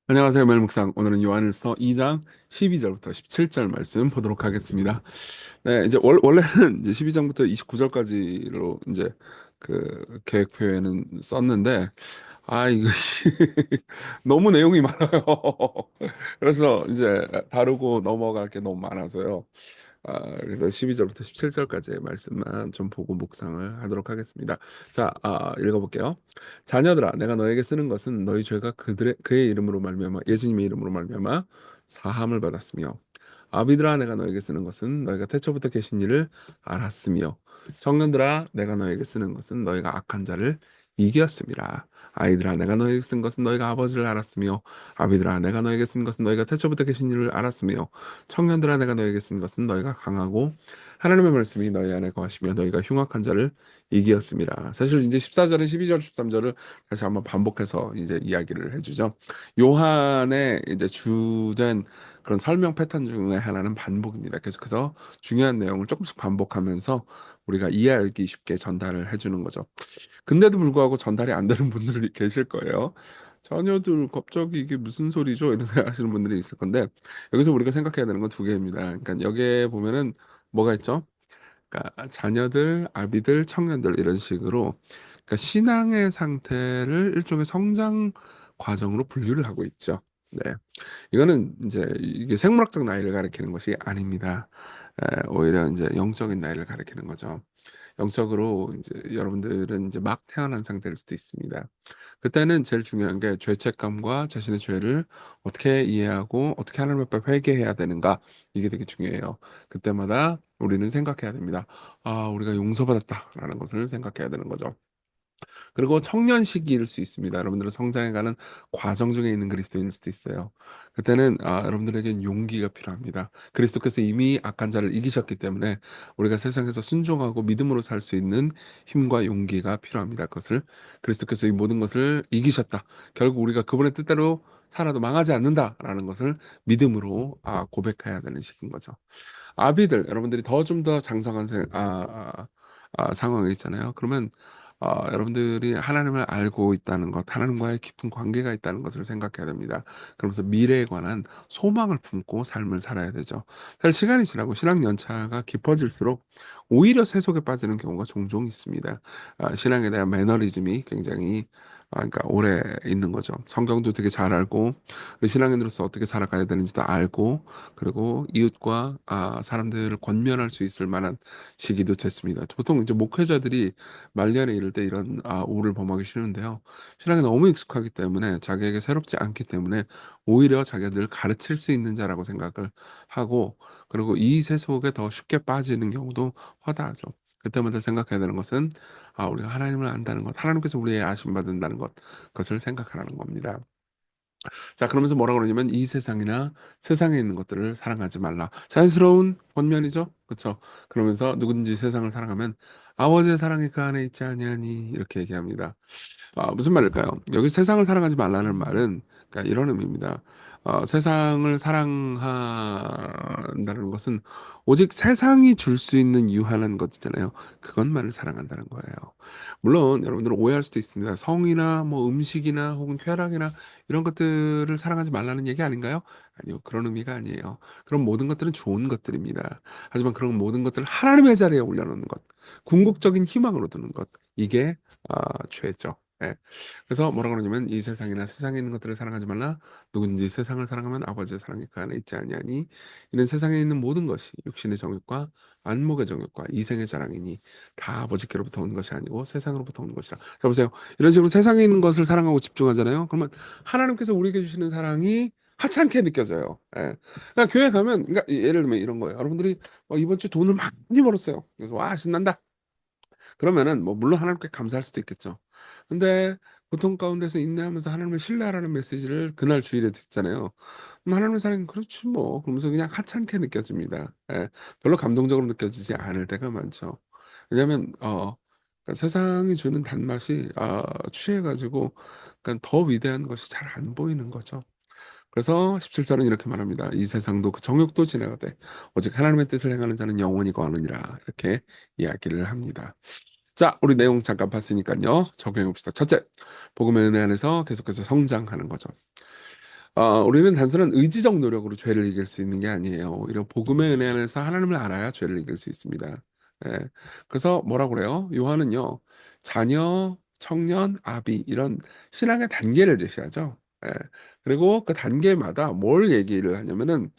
안녕하세요, 멜묵상. 오늘은 요한일서 2장 12절부터 17절 말씀 보도록 하겠습니다. 네, 이제 원래는 이제 12장부터 29절까지로 이제 그 계획표에는 썼는데, 이것이 너무 내용이 많아요. 그래서 이제 다루고 넘어갈 게 너무 많아서요. 그래서 12절부터 17절까지의 말씀만 좀 보고 묵상을 하도록 하겠습니다. 자, 읽어볼게요. 자녀들아, 내가 너에게 쓰는 것은 너희 죄가 그의 이름으로 말미암아 예수님의 이름으로 말미암아 사함을 받았으며, 아비들아, 내가 너에게 쓰는 것은 너희가 태초부터 계신 일을 알았으며, 청년들아, 내가 너에게 쓰는 것은 너희가 악한 자를 이기었음이라. 아이들아, 내가 너에게 쓴 것은 너희가 아버지를 알았으며, 아비들아, 내가 너에게 쓴 것은 너희가 태초부터 계신 일을 알았으며, 청년들아, 내가 너에게 쓴 것은 너희가 강하고 하나님의 말씀이 너희 안에 거하시며 너희가 흉악한 자를 이기었음이라. 사실 이제 14절은 12절, 13절을 다시 한번 반복해서 이제 이야기를 해주죠. 요한의 이제 주된 그런 설명 패턴 중에 하나는 반복입니다. 계속해서 중요한 내용을 조금씩 반복하면서 우리가 이해하기 쉽게 전달을 해주는 거죠. 근데도 불구하고 전달이 안 되는 분들이 계실 거예요. 자녀들 갑자기 이게 무슨 소리죠? 이런 생각 하시는 분들이 있을 건데, 여기서 우리가 생각해야 되는 건 두 개입니다. 그러니까 여기에 보면은 뭐가 있죠? 그러니까 자녀들, 아비들, 청년들 이런 식으로, 그러니까 신앙의 상태를 일종의 성장 과정으로 분류를 하고 있죠. 네. 이거는 이제 이게 생물학적 나이를 가리키는 것이 아닙니다. 오히려 이제 영적인 나이를 가리키는 거죠. 영적으로 이제 여러분들은 이제 막 태어난 상태일 수도 있습니다. 그때는 제일 중요한 게 죄책감과 자신의 죄를 어떻게 이해하고 어떻게 하나님 앞에 회개해야 되는가, 이게 되게 중요해요. 그때마다 우리는 생각해야 됩니다. 우리가 용서받았다라는 것을 생각해야 되는 거죠. 그리고 청년 시기일 수 있습니다. 여러분들은 성장해가는 과정 중에 있는 그리스도인일 수도 있어요. 그때는 여러분들에겐 용기가 필요합니다. 그리스도께서 이미 악한 자를 이기셨기 때문에 우리가 세상에서 순종하고 믿음으로 살 수 있는 힘과 용기가 필요합니다. 그것을 그리스도께서 이 모든 것을 이기셨다. 결국 우리가 그분의 뜻대로 살아도 망하지 않는다라는 것을 믿음으로 고백해야 되는 시기인 거죠. 아비들, 여러분들이 더 좀 더 장성한 상황에 있잖아요. 그러면 여러분들이 하나님을 알고 있다는 것, 하나님과의 깊은 관계가 있다는 것을 생각해야 됩니다. 그러면서 미래에 관한 소망을 품고 삶을 살아야 되죠. 사실 시간이 지나고 신앙 연차가 깊어질수록 오히려 세속에 빠지는 경우가 종종 있습니다. 신앙에 대한 매너리즘이 굉장히 그러니까 오래 있는 거죠. 성경도 되게 잘 알고, 신앙인으로서 어떻게 살아가야 되는지도 알고, 그리고 이웃과 사람들을 권면할 수 있을 만한 시기도 됐습니다. 보통 이제 목회자들이 말년에 이럴 때 이런 우를 범하기 쉬운데요. 신앙에 너무 익숙하기 때문에 자기에게 새롭지 않기 때문에 오히려 자기가 늘 가르칠 수 있는 자라고 생각을 하고, 그리고 이 세속에 더 쉽게 빠지는 경우도 허다하죠. 그때마다 생각해야 되는 것은 우리가 하나님을 안다는 것, 하나님께서 우리의 아심 받는다는 것, 그것을 생각하라는 겁니다. 자, 그러면서 뭐라 그러냐면 이 세상이나 세상에 있는 것들을 사랑하지 말라. 자연스러운 권면이죠. 그렇죠? 그러면서 누구든지 세상을 사랑하면 아버지의 사랑이 그 안에 있지 아니하니, 이렇게 얘기합니다. 무슨 말일까요? 여기 세상을 사랑하지 말라는 말은 그러니까 이런 의미입니다. 세상을 사랑한다는 것은 오직 세상이 줄 수 있는 유한한 것이잖아요. 그것만을 사랑한다는 거예요. 물론 여러분들은 오해할 수도 있습니다. 성이나 뭐 음식이나 혹은 쾌락이나 이런 것들을 사랑하지 말라는 얘기 아닌가요? 아니요, 그런 의미가 아니에요. 그런 모든 것들은 좋은 것들입니다. 하지만 그런 모든 것들을 하나님의 자리에 올려놓는 것, 궁극적인 희망으로 두는 것, 이게 죄죠. 예. 그래서 뭐라 그러냐면 이 세상이나 세상에 있는 것들을 사랑하지 말라. 누구든지 세상을 사랑하면 아버지의 사랑이 그 안에 있지 아니하니, 이는 세상에 있는 모든 것이 육신의 정욕과 안목의 정욕과 이생의 자랑이니 다 아버지께로부터 온 것이 아니고 세상으로부터 온 것이라. 자, 보세요. 이런 식으로 세상에 있는 것을 사랑하고 집중하잖아요. 그러면 하나님께서 우리에게 주시는 사랑이 하찮게 느껴져요. 예. 그러니까 교회 가면, 그러니까 예를 들면 이런 거예요. 여러분들이 이번 주 돈을 많이 벌었어요. 그래서 와, 신난다. 그러면은 뭐 물론 하나님께 감사할 수도 있겠죠. 근데 고통 가운데서 인내하면서 하나님을 신뢰하라는 메시지를 그날 주일에 듣잖아요. 그럼 하나님의 사랑은 그렇지 뭐, 그러면서 그냥 하찮게 느껴집니다. 예. 별로 감동적으로 느껴지지 않을 때가 많죠. 왜냐하면 그러니까 세상이 주는 단맛이 취해가지고 그러니까 더 위대한 것이 잘 안 보이는 거죠. 그래서 17절은 이렇게 말합니다. 이 세상도 그 정욕도 지나가되 오직 하나님의 뜻을 행하는 자는 영원히 거하느니라, 이렇게 이야기를 합니다. 자, 우리 내용 잠깐 봤으니까요. 적용해 봅시다. 첫째, 복음의 은혜 안에서 계속해서 성장하는 거죠. 우리는 단순한 의지적 노력으로 죄를 이길 수 있는 게 아니에요. 오히려 복음의 은혜 안에서 하나님을 알아야 죄를 이길 수 있습니다. 예. 그래서 뭐라고 그래요? 요한은요, 자녀, 청년, 아비 이런 신앙의 단계를 제시하죠. 예. 그리고 그 단계마다 뭘 얘기를 하냐면은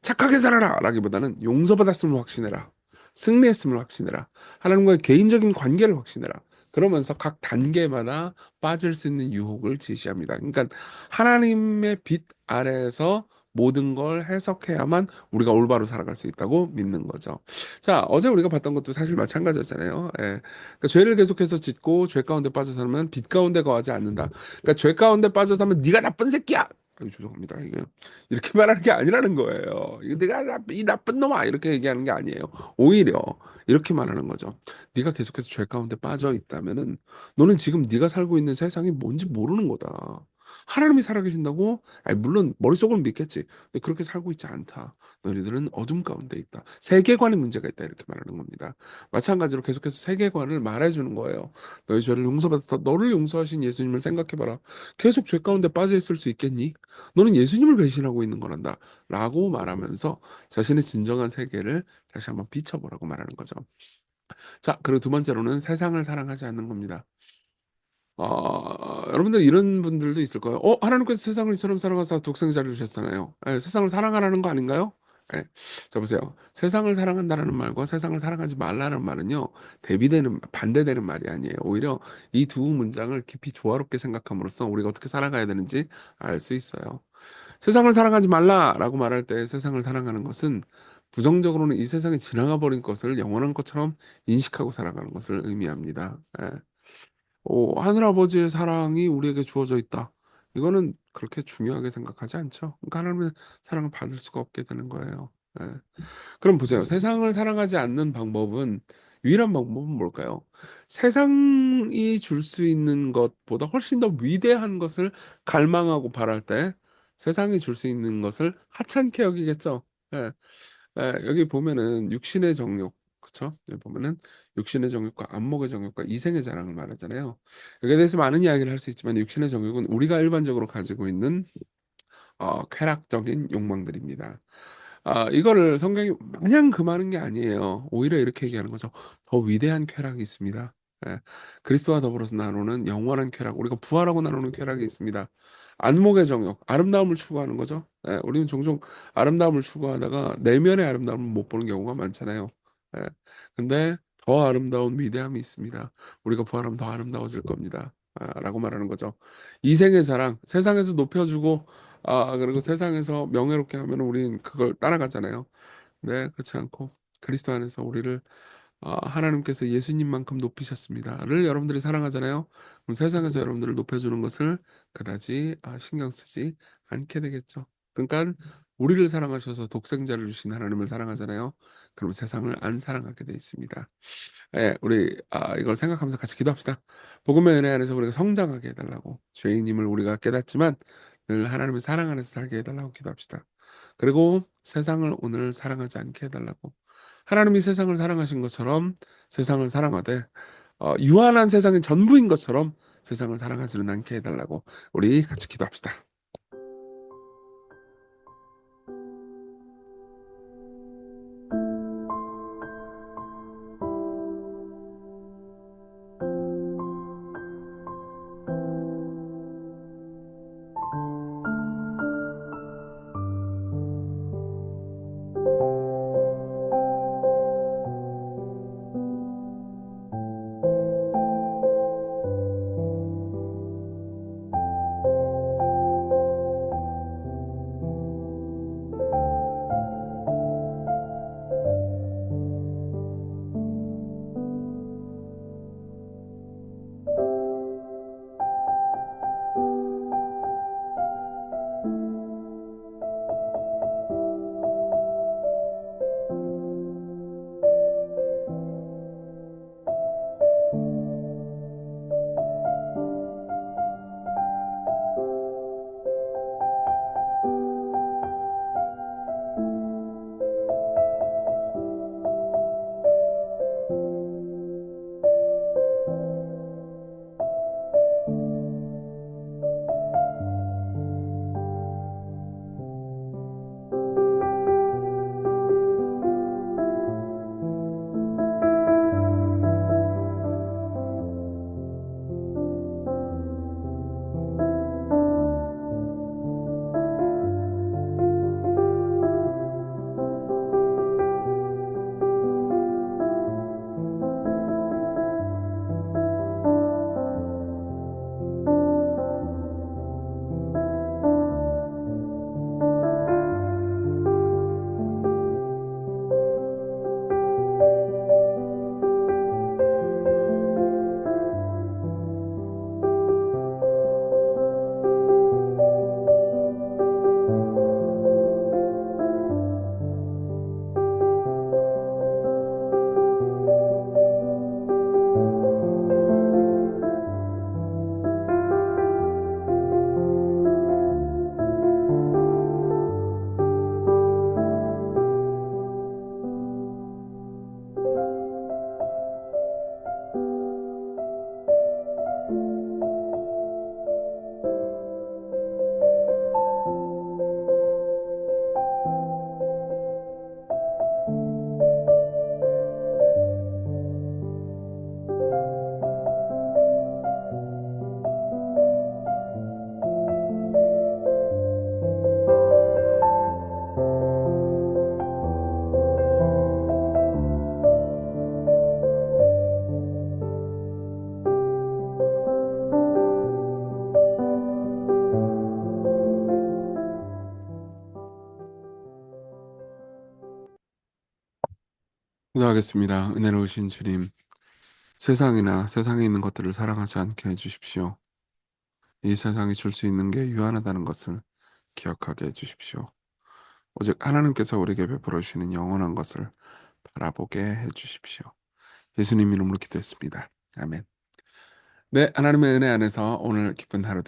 착하게 살아라 라기보다는 용서받았음을 확신해라. 승리했음을 확신해라. 하나님과의 개인적인 관계를 확신해라. 그러면서 각 단계마다 빠질 수 있는 유혹을 제시합니다. 그러니까 하나님의 빛 아래에서 모든 걸 해석해야만 우리가 올바로 살아갈 수 있다고 믿는 거죠. 자, 어제 우리가 봤던 것도 사실 마찬가지였잖아요. 예. 그러니까 죄를 계속해서 짓고 죄 가운데 빠져 살면 빛 가운데 거하지 않는다. 그러니까 죄 가운데 빠져 살면 네가 나쁜 새끼야. 아유, 죄송합니다. 이게 이렇게 말하는 게 아니라는 거예요. 이거 내가 이 나쁜 놈아 이렇게 얘기하는 게 아니에요. 오히려 이렇게 말하는 거죠. 네가 계속해서 죄 가운데 빠져 있다면은 너는 지금 네가 살고 있는 세상이 뭔지 모르는 거다. 하나님이 살아계신다고? 아니, 물론 머릿속으로 믿겠지. 근데 그렇게 살고 있지 않다. 너희들은 어둠 가운데 있다. 세계관의 문제가 있다. 이렇게 말하는 겁니다. 마찬가지로 계속해서 세계관을 말해주는 거예요. 너희 죄를 용서받았다. 너를 용서하신 예수님을 생각해봐라. 계속 죄 가운데 빠져 있을 수 있겠니? 너는 예수님을 배신하고 있는 거란다. 라고 말하면서 자신의 진정한 세계를 다시 한번 비춰보라고 말하는 거죠. 자, 그리고 두 번째로는 세상을 사랑하지 않는 겁니다. 여러분들 이런 분들도 있을 거예요. 하나님께서 세상을 이처럼 사랑하사 독생자를 주셨잖아요. 예, 세상을 사랑하라는 거 아닌가요? 예. 자, 보세요. 세상을 사랑한다라는 말과 세상을 사랑하지 말라는 말은요, 대비되는, 반대되는 말이 아니에요. 오히려 이 두 문장을 깊이 조화롭게 생각함으로써 우리가 어떻게 살아가야 되는지 알 수 있어요. 세상을 사랑하지 말라라고 말할 때 세상을 사랑하는 것은 부정적으로는 이 세상에 지나가 버린 것을 영원한 것처럼 인식하고 살아가는 것을 의미합니다. 예. 하늘아버지의 사랑이 우리에게 주어져 있다. 이거는 그렇게 중요하게 생각하지 않죠. 그러니까 하나님의 사랑을 받을 수가 없게 되는 거예요. 예. 그럼 보세요. 세상을 사랑하지 않는 방법은 유일한 방법은 뭘까요? 세상이 줄 수 있는 것보다 훨씬 더 위대한 것을 갈망하고 바랄 때 세상이 줄 수 있는 것을 하찮게 여기겠죠. 예. 여기 보면은 육신의 정욕, 그쵸? 여기 보면은 육신의 정욕과 안목의 정욕과 이생의 자랑을 말하잖아요. 여기에 대해서 많은 이야기를 할 수 있지만 육신의 정욕은 우리가 일반적으로 가지고 있는 쾌락적인 욕망들입니다. 이거를 성경이 마냥 금하는 게 아니에요. 오히려 이렇게 얘기하는 거죠. 더 위대한 쾌락이 있습니다. 예, 그리스도와 더불어서 나누는 영원한 쾌락, 우리가 부활하고 나누는 쾌락이 있습니다. 안목의 정욕, 아름다움을 추구하는 거죠. 예, 우리는 종종 아름다움을 추구하다가 내면의 아름다움을 못 보는 경우가 많잖아요. 예, 근데 더 아름다운 위대함이 있습니다. 우리가 부활하면 더 아름다워질 겁니다. 라고 말하는 거죠. 이생의 자랑, 세상에서 높여주고 그리고 세상에서 명예롭게 하면 우리는 그걸 따라가잖아요. 네, 그렇지 않고 그리스도 안에서 우리를 하나님께서 예수님만큼 높이셨습니다를 여러분들이 사랑하잖아요. 그럼 세상에서 여러분들을 높여주는 것을 그다지 신경 쓰지 않게 되겠죠. 그러니까 우리를 사랑하셔서 독생자를 주신 하나님을 사랑하잖아요. 그럼 세상을 안 사랑하게 돼 있습니다. 예, 우리 이걸 생각하면서 같이 기도합시다. 복음의 은혜 안에서 우리가 성장하게 해달라고 죄인임을 우리가 깨닫지만 늘 하나님을 사랑 안에서 살게 해달라고 기도합시다. 그리고 세상을 오늘 사랑하지 않게 해달라고 하나님이 세상을 사랑하신 것처럼 세상을 사랑하되 유한한 세상의 전부인 것처럼 세상을 사랑하지는 않게 해달라고 우리 같이 기도합시다. 기도하겠습니다. 은혜로우신 주님, 세상이나 세상에 있는 것들을 사랑하지 않게 해주십시오. 이 세상이 줄 수 있는 게 유한하다는 것을 기억하게 해주십시오. 오직 하나님께서 우리에게 베풀어 주시는 영원한 것을 바라보게 해주십시오. 예수님 이름으로 기도했습니다. 아멘. 네, 하나님의 은혜 안에서 오늘 기쁜 하루